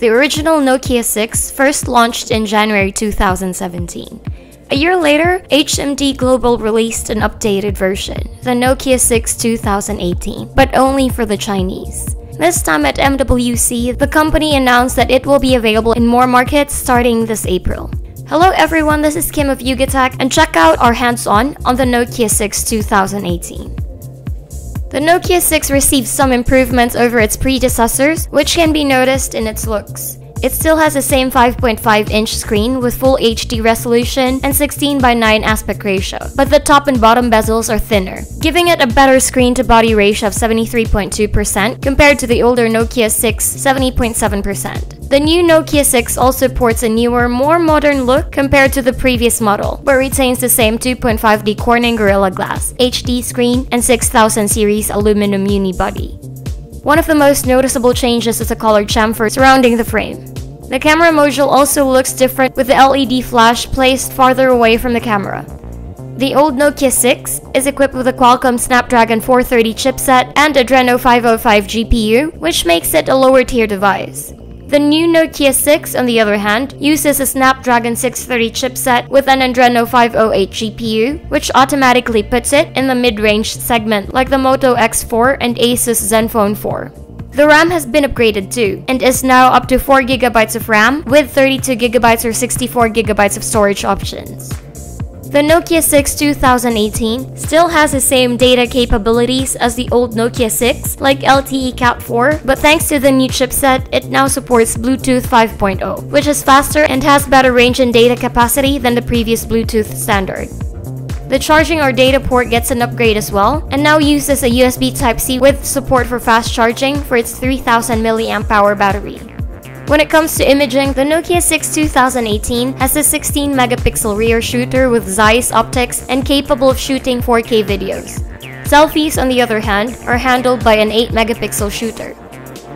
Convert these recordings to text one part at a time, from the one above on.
The original Nokia 6 first launched in January 2017. A year later, HMD Global released an updated version, the Nokia 6 2018, but only for the Chinese. This time at MWC, the company announced that it will be available in more markets starting this April. Hello everyone, this is Kim of YugaTech, and check out our hands-on the Nokia 6 2018. The Nokia 6 received some improvements over its predecessors, which can be noticed in its looks. It still has the same 5.5-inch screen with full HD resolution and 16:9 aspect ratio, but the top and bottom bezels are thinner, giving it a better screen-to-body ratio of 73.2% compared to the older Nokia 6 70.7%. The new Nokia 6 also ports a newer, more modern look compared to the previous model, but retains the same 2.5D Corning Gorilla Glass, HD screen, and 6000 series aluminum unibody. One of the most noticeable changes is the colored chamfer surrounding the frame. The camera module also looks different with the LED flash placed farther away from the camera. The old Nokia 6 is equipped with a Qualcomm Snapdragon 430 chipset and Adreno 505 GPU, which makes it a lower-tier device. The new Nokia 6, on the other hand, uses a Snapdragon 630 chipset with an Adreno 508 GPU, which automatically puts it in the mid-range segment like the Moto X4 and Asus Zenfone 4. The RAM has been upgraded too, and is now up to 4GB of RAM with 32GB or 64GB of storage options. The Nokia 6 2018 still has the same data capabilities as the old Nokia 6, like LTE Cat 4, but thanks to the new chipset, it now supports Bluetooth 5.0, which is faster and has better range and data capacity than the previous Bluetooth standard. The charging or data port gets an upgrade as well, and now uses a USB Type-C with support for fast charging for its 3000 mAh battery. When it comes to imaging, the Nokia 6 2018 has a 16-megapixel rear shooter with Zeiss optics and capable of shooting 4K videos. Selfies, on the other hand, are handled by an 8-megapixel shooter.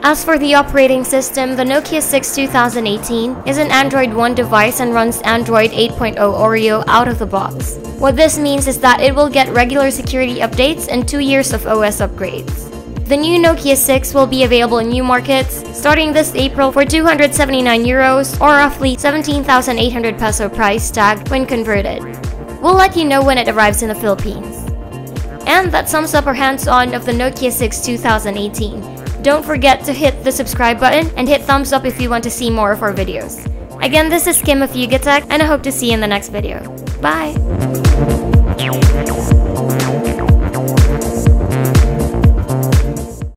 As for the operating system, the Nokia 6 2018 is an Android One device and runs Android 8.0 Oreo out of the box. What this means is that it will get regular security updates and 2 years of OS upgrades. The new Nokia 6 will be available in new markets starting this April for €279 or roughly 17,800 peso price tag when converted. We'll let you know when it arrives in the Philippines. And that sums up our hands-on of the Nokia 6 2018. Don't forget to hit the subscribe button and hit thumbs up if you want to see more of our videos. Again, this is Kim of YugaTech, and I hope to see you in the next video. Bye!